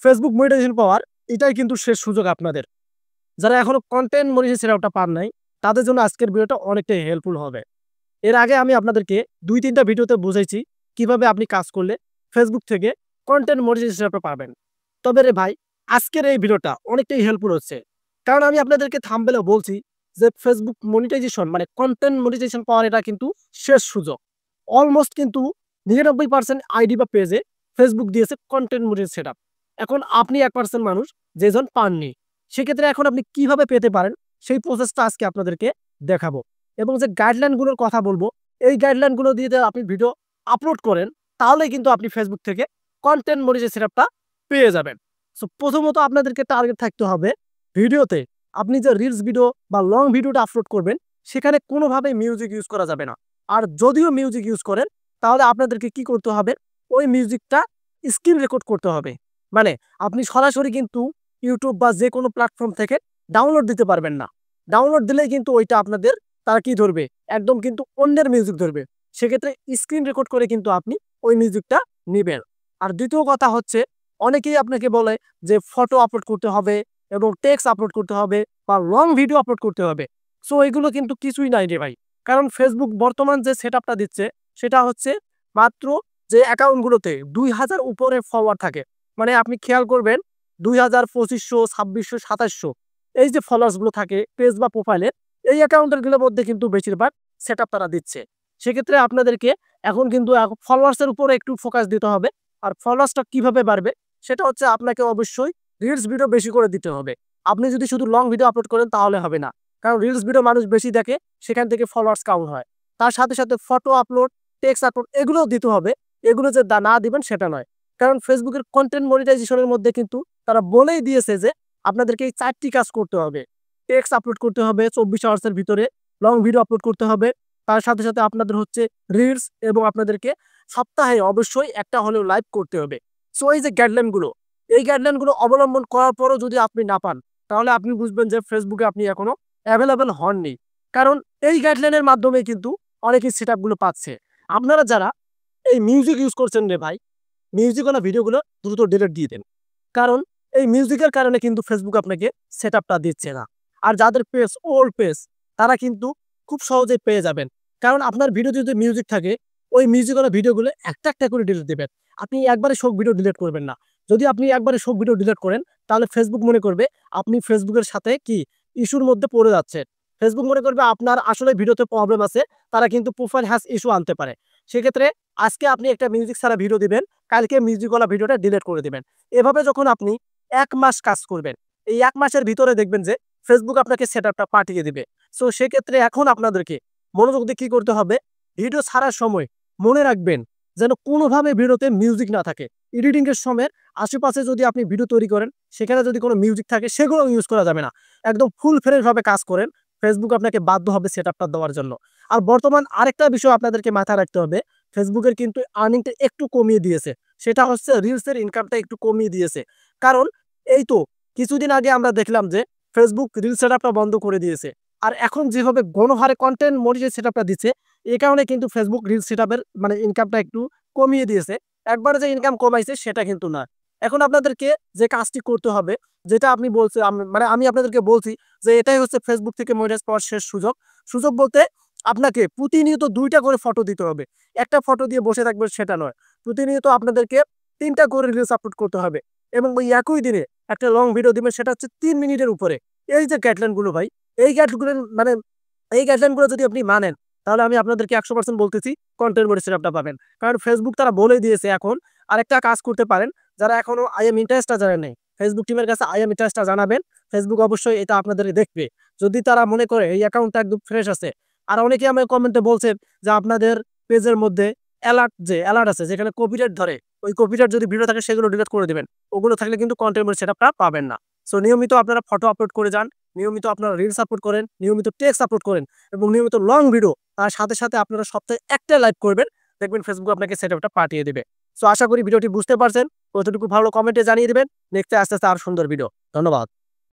Facebook monetization পাওয়ার এটাই কিন্তু শেষ সুযোগ আপনাদের। যারা এখনো কন্টেন্ট মনিটাইজেশন সেটআপটা পান নাই, তাদের জন্য আজকের ভিডিওটা অনেকটাই হেল্পফুল হবে। এর আগে আমি আপনাদেরকে ২-৩টা ভিডিওতে বুঝাইছি কিভাবে আপনি কাজ করলে ফেসবুক থেকে কন্টেন্ট মনিটাইজেশন সেটআপটা পাবেন। তবে রে ভাই, আজকের এই ভিডিওটা অনেকটাই হেল্পফুল হচ্ছে। কারণ আমি আপনাদেরকে থাম্বনেলে বলছি যে ফেসবুক মনিটাইজেশন মানে কন্টেন্ট মনিটাইজেশন পাওয়ার এটা কিন্তু শেষ সুযোগ। অলমোস্ট কিন্তু ৯৯% আইডি বা পেজে ফেসবুক দিয়েছে কন্টেন্ট মনিটাইজেশন সেটআপ। এখন আপনি ১% মানুষ যেজন পাননি। সেক্ষেত্রে এখন আপনি কিভাবে পেতে পারেন সেই প্রসেসটা আজকে আপনাদেরকে দেখাবো। এবং যে গাইডলাইনগুলোর কথা বলবো, এই গাইডলাইনগুলো দিয়ে আপনি ভিডিও আপলোড করেন, তাহলে কিন্তু আপনি ফেসবুক থেকে কন্টেন্ট মনিটাইজেশন সেটআপটা পেয়ে যাবেন। সো প্রথমত আপনাদেরকে টার্গেট থাকতে হবে ভিডিওতে আপনি যে রিলস ভিডিও বা লং ভিডিওটা আপলোড করবেন, সেখানে কোনোভাবেই মিউজিক ইউজ করা যাবে না। আর যদিও মিউজিক ইউজ করেন, তাহলে আপনাদেরকে কি করতে হবে, ওই মিউজিকটা স্ক্রিন রেকর্ড করতে হবে। মানে আপনি সরাসরি কিন্তু ইউটিউব বা যে কোনো প্ল্যাটফর্ম থেকে ডাউনলোড দিতে পারবেন না। ডাউনলোড দিলেই কিন্তু ওইটা আপনাদের তারা কি ধরবে, একদম কিন্তু অন্যের মিউজিক ধরবে। সেক্ষেত্রে স্ক্রিন রেকর্ড করে কিন্তু আপনি ওই মিউজিকটা নিবেন। আর দ্বিতীয় কথা হচ্ছে, অনেকেই আপনাকে বলে যে ফটো আপলোড করতে হবে এবং টেক্সট আপলোড করতে হবে বা লং ভিডিও আপলোড করতে হবে। সো এগুলো কিন্তু কিছুই নাই রে ভাই। কারণ ফেসবুক বর্তমান যে সেটআপটা দিচ্ছে, সেটা হচ্ছে মাত্র যে অ্যাকাউন্টগুলোতে ২,০০০ উপরে ফলোয়ার থাকে। মানে আপনি খেয়াল করবেন ২,০০০, ২৫০০, ২৬০০, ২৭০০ এই যে ফলোয়ার্সগুলো থাকে পেজ বা প্রোফাইলে, এই অ্যাকাউন্টগুলোর মধ্যে কিন্তু বেশিরভাগ সেটআপ তারা দিচ্ছে। সেক্ষেত্রে আপনাদেরকে এখন কিন্তু ফলোয়ার্সের উপরে একটু ফোকাস দিতে হবে। আর ফলোয়ার্সটা কিভাবে বাড়বে, সেটা হচ্ছে আপনাকে অবশ্যই রিলস ভিডিও বেশি করে দিতে হবে। আপনি যদি শুধু লং ভিডিও আপলোড করেন তাহলে হবে না। কারণ রিলস ভিডিও মানুষ বেশি দেখে, সেখান থেকে ফলোয়ার্স কাউন্ট হয়। তার সাথে সাথে ফটো আপলোড, টেক্সট আপলোড এগুলোও দিতে হবে। এগুলো যে না দিবেন সেটা নয়। কারণ ফেসবুকের কন্টেন্ট মনিটাইজেশনের মধ্যে কিন্তু তারা বলেই দিয়েছে যে আপনাদেরকে এই ৪টি কাজ করতে হবে। টেক্সট আপলোড করতে হবে ২৪ আওয়ার্সের ভিতরে, লং ভিডিও আপলোড করতে হবে। তার সাথে সাথে আপনাদের হচ্ছে রিলস এবং আপনাদেরকে সপ্তাহে অবশ্যই একটা হলেও লাইভ করতে হবে। সো এই যে গাইডলাইনগুলো, এই গাইডলাইনগুলো অবলম্বন করার পরও যদি আপনি না পান, তাহলে আপনি বুঝবেন যে ফেসবুকে আপনি এখনো অ্যাভেলেবেল হননি। কারণ এই গাইডলাইনের মাধ্যমে কিন্তু অনেকেই সেটআপগুলো পাচ্ছে। আপনারা যারা এই মিউজিক ইউজ করছেন রে ভাই, মিউজিকওয়ালা ভিডিওগুলো দ্রুত ডিলিট দিয়ে দেন। কারণ এই মিউজিকের কারণে কিন্তু ফেসবুক আপনাকে সেটআপটা দিচ্ছে না। আর যাদের পেজ ওল্ড পেজ, তারা কিন্তু খুব সহজেই পেয়ে যাবেন। কারণ আপনার ভিডিওতে যদি মিউজিক থাকে, ওই মিউজিকওয়ালা ভিডিওগুলো একটা একটা করে ডিলিট দিবেন। আপনি একবারে সব ভিডিও ডিলিট করবেন না। যদি আপনি একবারে সব ভিডিও ডিলিট করেন, তাহলে ফেসবুক মনে করবে আপনি ফেসবুকের সাথে কি ইস্যুর মধ্যে পড়ে যাচ্ছেন। ফেসবুক মনে করবে আপনার আসলে ভিডিওতে প্রবলেম আছে, তারা কিন্তু প্রোফাইল হ্যাশ ইস্যু আনতে পারে। সেক্ষেত্রে আজকে আপনি একটা মিউজিক ছাড়া ভিডিও দিবেন, কালকে মিউজিকওয়ালা ভিডিওটা ডিলিট করে দিবেন। এভাবে যখন আপনি ১ মাস কাজ করবেন, এই ১ মাসের ভিতরে দেখবেন যে ফেসবুক আপনাকে সেটআপটা পাঠিয়ে দিবে। সো সেক্ষেত্রে এখন আপনাদেরকে মনোযোগ দিয়ে কি করতে হবে, ভিডিও ছাড়ার সময় মনে রাখবেন যেন কোনোভাবে ভিডিওতে মিউজিক না থাকে। এডিটিং এর সময় আশেপাশে যদি আপনি ভিডিও তৈরি করেন, সেখানে যদি কোনো মিউজিক থাকে সেগুলো ইউজ করা যাবে না। একদম ফুল ফ্রেশ ভাবে কাজ করেন, ফেসবুক আপনাকে বাধ্য হবে সেটআপটা দেওয়ার জন্য। আর বর্তমান আরেকটা বিষয় আপনাদেরকে মাথায় রাখতে হবে, ফেসবুকের কিন্তু আর্নিংটা একটু কমিয়ে দিয়েছে। সেটা হচ্ছে রিলসের ইনকামটা একটু কমিয়ে দিয়েছে। কারণ এই তো কিছুদিন আগে আমরা দেখলাম যে ফেসবুক রিলস সেটআপটা বন্ধ করে দিয়েছে। আর এখন যেভাবে গণহারে কন্টেন্ট মনিটাইজেশন সেটআপটা দিচ্ছে, এই কারণে কিন্তু ফেসবুক রিলস সেটআপের মানে ইনকামটা একটু কমিয়ে দিয়েছে। একবারে যে ইনকাম কমাইছে সেটা কিন্তু না। এখন আপনাদেরকে যে কাজটি করতে হবে, যেটা আপনি বলছে মানে আমি আপনাদেরকে বলছি যে এটাই হচ্ছে ফেসবুক থেকে মনিটাইজ পাওয়ার শেষ সুযোগ। সুযোগ বলতে আপনাকে প্রতিনিয়ত ২টা করে ফটো দিতে হবে। একটা ফটো দিয়ে বসে থাকবেন সেটা নয়। প্রতিনিয়ত আপনাদেরকে ৩টা করে রিলস আপলোড করতে হবে এবং ওই একই দিনে একটা লং ভিডিও দিবেন, সেটা হচ্ছে ৩ মিনিটের উপরে। এই যে গাইডলাইনগুলো ভাই, এই গাইডগুলো মানে এই গাইডলাইনগুলো যদি আপনি মানেন, তাহলে আমি আপনাদেরকে ১০০% বলতেছি কন্টেন্ট মনিটাইজেশন সেটআপটা পাবেন। কারণ ফেসবুক তারা বলেই দিয়েছে এখন। আরেকটা কাজ করতে পারেন, যারা এখনো আইএম ইন্টারেস্টটা জানেন নাই, ফেসবুক টিমের কাছে আইএম ইন্টারেস্টটা জানাবেন। ফেসবুক অবশ্যই এটা আপনাদের দেখবে। যদি তারা মনে করে এই অ্যাকাউন্টটা একদম ফ্রেশ আছে। আর অনেকেই আমাকে কমেন্টে বলছেন যে আপনাদের পেজের মধ্যে অ্যালার্ট আছে যেখানে কপিরাইট ধরে, ওই কপিরাইট যদি ভিডিও থাকে সেগুলো ডিলিট করে দিবেন। ওগুলো থাকলে কিন্তু কন্টেন্ট মনিটাইজেশন সেটআপটা পাবেন না। সো নিয়মিত আপনারা ফটো আপলোড করে যান, নিয়মিত আপনারা রিলস আপলোড করেন, নিয়মিত টেক্সট আপলোড করেন এবং নিয়মিত লং ভিডিও, তার সাথে সাথে আপনারা সপ্তাহে একটা লাইভ করবেন। দেখবেন ফেসবুক আপনাকে সেটআপটা পাঠিয়ে দিবে। সো আশা করি ভিডিওটি বুঝতে পারছেন। কতটুকু ভালো কমেন্টে জানিয়ে দিবেন। নেক্সটে আস্তে আস্তে আরো সুন্দর ভিডিও। ধন্যবাদ।